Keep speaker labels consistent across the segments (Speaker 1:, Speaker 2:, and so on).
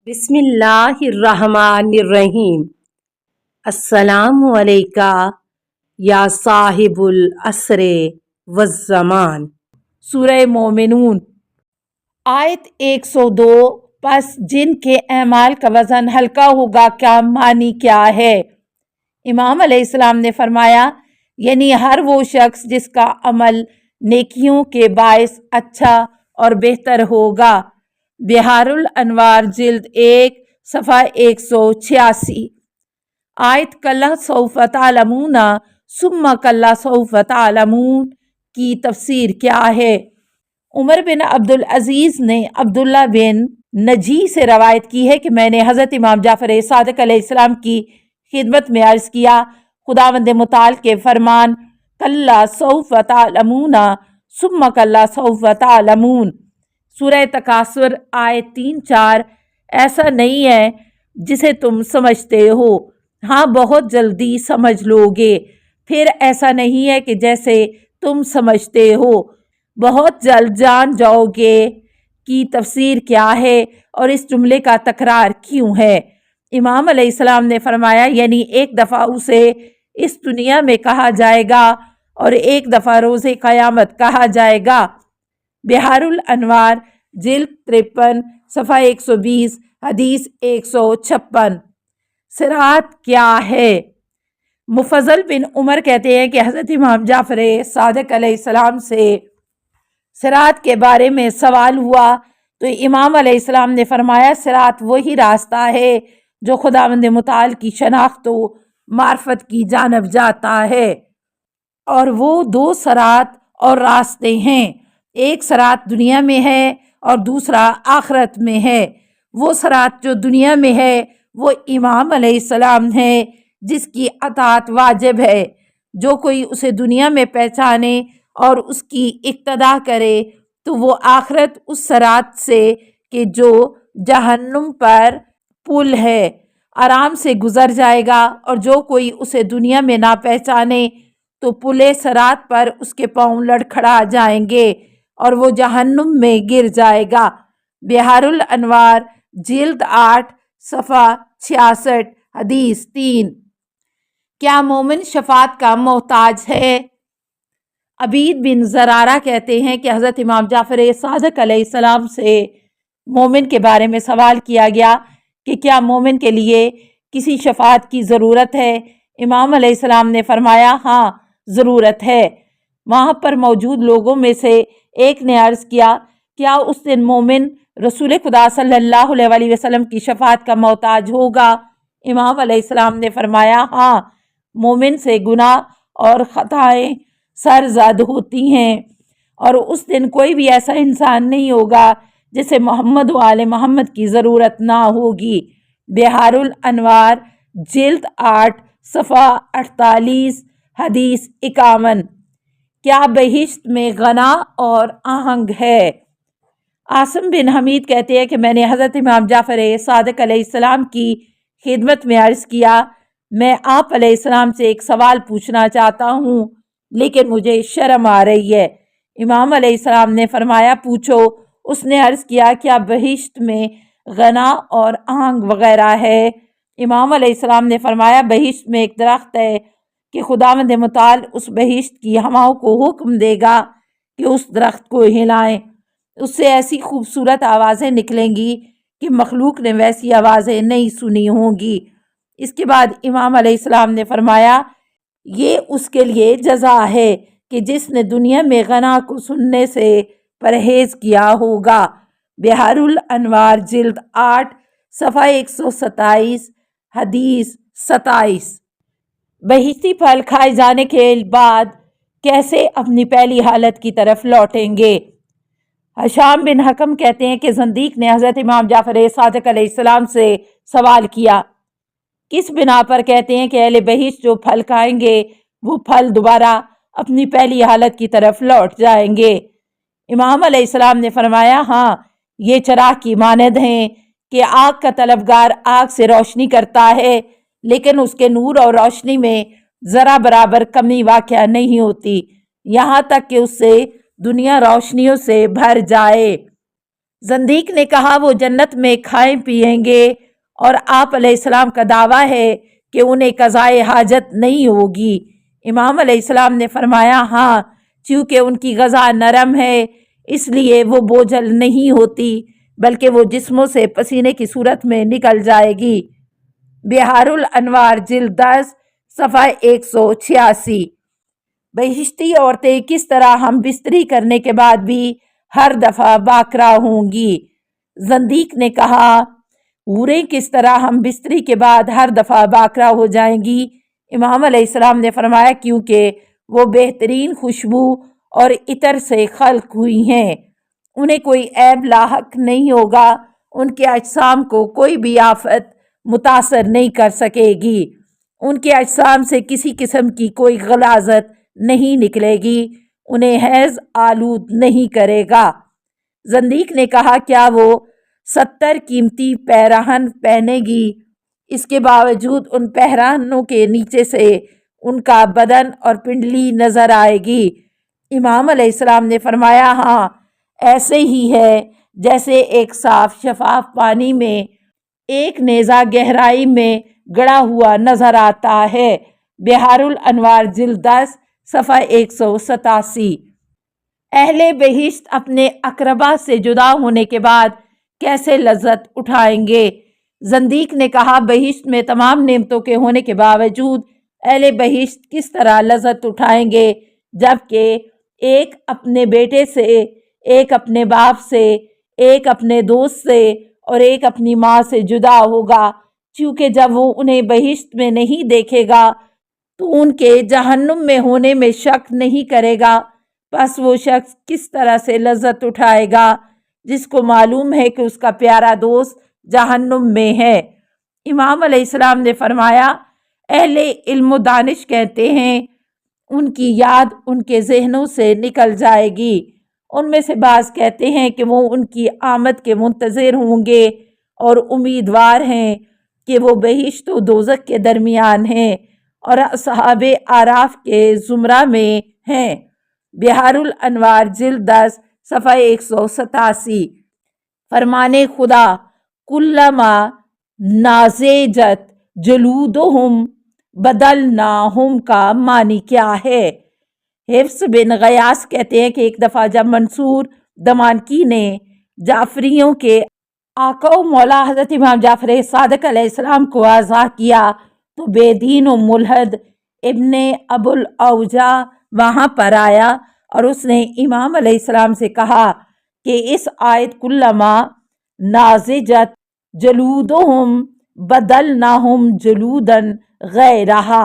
Speaker 1: بسم اللہ الرحمن الرحیم۔ السلام علیکہ یا صاحب العصر والزمان۔ سورہ مومنون آیت 102۔ پس جن کے اعمال کا وزن ہلکا ہوگا کا معنی کیا ہے؟ امام علیہ السلام نے فرمایا یعنی ہر وہ شخص جس کا عمل نیکیوں کے باعث اچھا اور بہتر ہوگا۔ بحار الانوار جلد 1 صفحہ 186۔ آیت کلا سوف تعلمون ثم کلا سوف تعلمون کی تفسیر کیا ہے؟ عمر بن عبدالعزیز نے عبداللہ بن نجی سے روایت کی ہے کہ میں نے حضرت امام جعفر صادق علیہ السلام کی خدمت میں عرض کیا، خداوند متعال کے فرمان کلا سوف تعلمون ثم کلا سوف تعلمون، سورہ تکاثر آیت 3-4۔ ایسا نہیں ہے جسے تم سمجھتے ہو، ہاں بہت جلدی سمجھ لو گے، پھر ایسا نہیں ہے کہ جیسے تم سمجھتے ہو، بہت جلد جان جاؤ گے کی تفسیر کیا ہے اور اس جملے کا تکرار کیوں ہے؟ امام علیہ السلام نے فرمایا یعنی ایک دفعہ اسے اس دنیا میں کہا جائے گا اور ایک دفعہ روز قیامت کہا جائے گا۔ بحار الانوار جلد 53 صفحہ 120 حدیث 156۔ صراط کیا ہے؟ مفضل بن عمر کہتے ہیں کہ حضرت امام جعفر صادق علیہ السلام سے صراط کے بارے میں سوال ہوا تو امام علیہ السلام نے فرمایا صراط وہی راستہ ہے جو خداوند متعال کی شناخت و معرفت کی جانب جاتا ہے، اور وہ 2 صراط اور راستے ہیں، ایک صراط دنیا میں ہے اور دوسرا آخرت میں ہے۔ وہ صراط جو دنیا میں ہے وہ امام علیہ السلام ہے جس کی اطاعت واجب ہے، جو کوئی اسے دنیا میں پہچانے اور اس کی اقتداء کرے تو وہ آخرت اس صراط سے کہ جو جہنم پر پل ہے آرام سے گزر جائے گا، اور جو کوئی اسے دنیا میں نہ پہچانے تو پلے صراط پر اس کے پاؤں لڑکھڑا جائیں گے اور وہ جہنم میں گر جائے گا۔ بحار الانوار جلد 8 صفحہ 66 حدیث 3۔ کیا مومن شفاعت کا محتاج ہے؟ عبید بن زرارہ کہتے ہیں کہ حضرت امام جعفر صادق علیہ السلام سے مومن کے بارے میں سوال کیا گیا کہ کیا مومن کے لیے کسی شفاعت کی ضرورت ہے؟ امام علیہ السلام نے فرمایا ہاں ضرورت ہے۔ وہاں پر موجود لوگوں میں سے ایک نے عرض کیا کیا اس دن مومن رسول خدا صلی اللہ علیہ وسلم کی شفاعت کا محتاج ہوگا؟ امام علیہ السلام نے فرمایا ہاں، مومن سے گناہ اور خطائیں سرزد ہوتی ہیں، اور اس دن کوئی بھی ایسا انسان نہیں ہوگا جسے محمد و آل محمد کی ضرورت نہ ہوگی۔ بحار الانوار جلد 8 صفحہ 48 حدیث 51۔ کیا بہشت میں غنا اور آہنگ ہے؟ عاصم بن حمید کہتے ہیں کہ میں نے حضرت امام جعفر صادق علیہ السلام کی خدمت میں عرض کیا میں آپ علیہ السلام سے ایک سوال پوچھنا چاہتا ہوں لیکن مجھے شرم آ رہی ہے۔ امام علیہ السلام نے فرمایا پوچھو۔ اس نے عرض کیا کیا بہشت میں غنا اور آہنگ وغیرہ ہے؟ امام علیہ السلام نے فرمایا بہشت میں ایک درخت ہے کہ خداوند متعال اس بہشت کی ہواؤں کو حکم دے گا کہ اس درخت کو ہلائیں، اس سے ایسی خوبصورت آوازیں نکلیں گی کہ مخلوق نے ویسی آوازیں نہیں سنی ہوں گی۔ اس کے بعد امام علیہ السلام نے فرمایا یہ اس کے لیے جزا ہے کہ جس نے دنیا میں غنا کو سننے سے پرہیز کیا ہوگا۔ بحار الانوار جلد 8 صفحہ 127 حدیث 27۔ بہشتی پھل کھائے جانے کے بعد کیسے اپنی پہلی حالت کی طرف لوٹیں گے؟ ہشام بن حکم کہتے ہیں کہ زندیق نے حضرت امام جعفر صادق علیہ السلام سے سوال کیا کس بنا پر؟ کہتے ہیں کہ اہل بہشت جو پھل کھائیں گے وہ پھل دوبارہ اپنی پہلی حالت کی طرف لوٹ جائیں گے۔ امام علیہ السلام نے فرمایا ہاں، یہ چراغ کی مانند ہیں کہ آگ کا طلبگار آگ سے روشنی کرتا ہے لیکن اس کے نور اور روشنی میں ذرا برابر کمی واقع نہیں ہوتی یہاں تک کہ اس سے دنیا روشنیوں سے بھر جائے۔ زندیق نے کہا وہ جنت میں کھائیں پیئیں گے، اور آپ علیہ السلام کا دعویٰ ہے کہ انہیں قضائے حاجت نہیں ہوگی۔ امام علیہ السلام نے فرمایا ہاں، چونکہ ان کی غذا نرم ہے اس لیے وہ بوجھل نہیں ہوتی، بلکہ وہ جسموں سے پسینے کی صورت میں نکل جائے گی۔ بہار الانوار جلد 10 صفحہ 186۔ بہشتی عورتیں کس طرح ہم بستری کرنے کے بعد بھی ہر دفعہ باکرا ہوں گی؟ زندیق نے کہا حوریں کس طرح ہم بستری کے بعد ہر دفعہ باکرا ہو جائیں گی؟ امام علیہ السلام نے فرمایا کیونکہ وہ بہترین خوشبو اور عطر سے خلق ہوئی ہیں، انہیں کوئی عیب لاحق نہیں ہوگا، ان کے اجسام کو کوئی بھی آفت متاثر نہیں کر سکے گی، ان کے اجسام سے کسی قسم کی کوئی غلاظت نہیں نکلے گی، انہیں حیض آلود نہیں کرے گا۔ زندیق نے کہا کیا وہ 70 قیمتی پیراہن پہنے گی؟ اس کے باوجود ان پیراہنوں کے نیچے سے ان کا بدن اور پنڈلی نظر آئے گی؟ امام علیہ السلام نے فرمایا ہاں، ایسے ہی ہے جیسے ایک صاف شفاف پانی میں ایک نیزہ گہرائی میں گڑا ہوا نظر آتا ہے۔ بہار الانوار جلد 10 صفحہ 187۔ اہل بہشت اپنے اقربا سے جدا ہونے کے بعد کیسے لذت اٹھائیں گے؟ زندیق نے کہا بہشت میں تمام نعمتوں کے ہونے کے باوجود اہل بہشت کس طرح لذت اٹھائیں گے، جبکہ ایک اپنے بیٹے سے، ایک اپنے باپ سے، ایک اپنے دوست سے اور ایک اپنی ماں سے جدا ہوگا، چونکہ جب وہ انہیں بہشت میں نہیں دیکھے گا تو ان کے جہنم میں ہونے میں شک نہیں کرے گا، پس وہ شخص کس طرح سے لذت اٹھائے گا جس کو معلوم ہے کہ اس کا پیارا دوست جہنم میں ہے؟ امام علیہ السلام نے فرمایا اہل علم و دانش کہتے ہیں ان کی یاد ان کے ذہنوں سے نکل جائے گی، ان میں سے بعض کہتے ہیں کہ وہ ان کی آمد کے منتظر ہوں گے اور امیدوار ہیں کہ وہ بہشت و دوزخ کے درمیان ہیں اور اصحاب اعراف کے زمرہ میں ہیں۔ بہار الانوار جلد 10 صفحہ 187۔ فرمانے خدا کلما نازجت جلودہم بدلناہم کا معنی کیا ہے؟ حفص بن غیاث کہتے ہیں کہ ایک دفعہ جب منصور دمانکی نے جعفریوں کے آقا و مولا حضرت امام جعفر صادق علیہ السلام کو آزار کیا تو بے دین و ملحد ابن ابو الاوجا وہاں پر آیا اور اس نے امام علیہ السلام سے کہا کہ اس آیت کلما نازجت جلودہم بدلناہم جلودن غیرہا،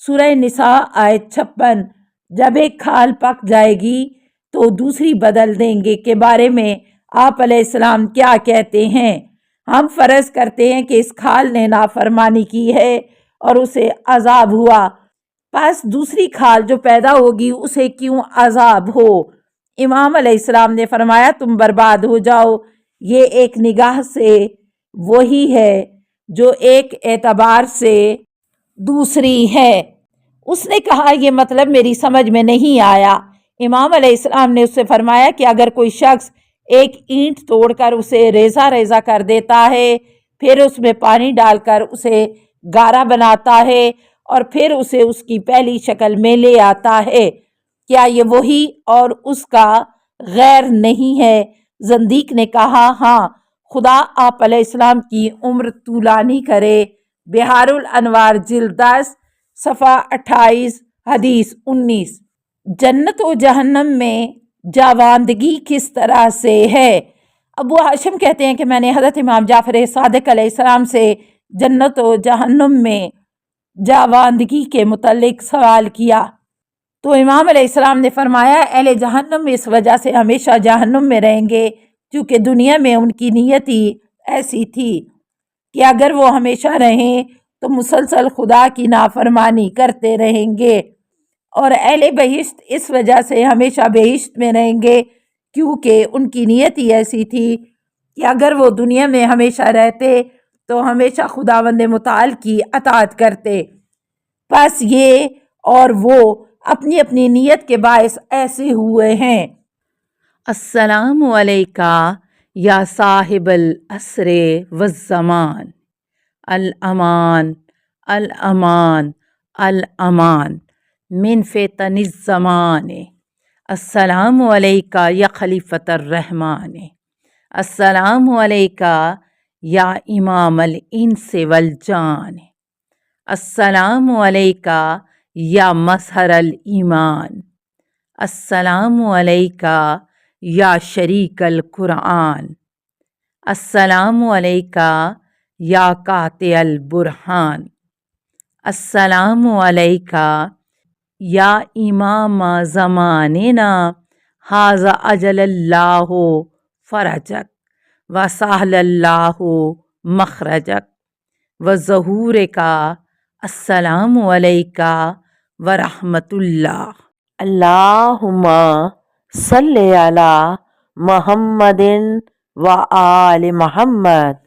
Speaker 1: سورہ نساء آیت 56، جب ایک کھال پک جائے گی تو دوسری بدل دیں گے کے بارے میں آپ علیہ السلام کیا کہتے ہیں؟ ہم فرض کرتے ہیں کہ اس کھال نے نافرمانی کی ہے اور اسے عذاب ہوا، پس دوسری کھال جو پیدا ہوگی اسے کیوں عذاب ہو؟ امام علیہ السلام نے فرمایا تم برباد ہو جاؤ، یہ ایک نگاہ سے وہی ہے جو ایک اعتبار سے دوسری ہے۔ اس نے کہا یہ مطلب میری سمجھ میں نہیں آیا۔ امام علیہ السلام نے اس سے فرمایا کہ اگر کوئی شخص ایک اینٹ توڑ کر اسے ریزہ ریزہ کر دیتا ہے، پھر اس میں پانی ڈال کر اسے گارا بناتا ہے اور پھر اسے اس کی پہلی شکل میں لے آتا ہے، کیا یہ وہی اور اس کا غیر نہیں ہے؟ زندیق نے کہا ہاں، خدا آپ علیہ السلام کی عمر طولانی کرے۔ بہار الانوار جلد 10 صفحہ 28 حدیث 19۔ جنت و جہنم میں جاواندگی کس طرح سے ہے؟ ابو ہاشم کہتے ہیں کہ میں نے حضرت امام جعفر صادق علیہ السلام سے جنت و جہنم میں جاواندگی کے متعلق سوال کیا تو امام علیہ السلام نے فرمایا اہل جہنم اس وجہ سے ہمیشہ جہنم میں رہیں گے کیونکہ دنیا میں ان کی نیت ہی ایسی تھی کہ اگر وہ ہمیشہ رہیں تو مسلسل خدا کی نافرمانی کرتے رہیں گے، اور اہل بہشت اس وجہ سے ہمیشہ بہشت میں رہیں گے کیونکہ ان کی نیت ہی ایسی تھی کہ اگر وہ دنیا میں ہمیشہ رہتے تو ہمیشہ خداوند متعال کی اطاعت کرتے، پس یہ اور وہ اپنی اپنی نیت کے باعث ایسے ہوئے ہیں۔ السلام علیکم یا صاحب العصر والزمان، الامان الامان الامان من فتن الزمان، السلام علیکہ یا خلیفۃ الرحمن، السلام علیکہ یا امام الانس والجان، السلام علیکہ یا مظہر الایمان، السلام علیکہ یا شریک القرآن، السلام علیکہ یا قاطع البرہان، السلام علیکہ یا امام زماننا، ھذا اجل اللہ فرجک وسہل اللہ مخرجک وظہورک، السلام علیکہ ورحمۃ اللہ۔ اللہم صلی علی محمد و آل محمد۔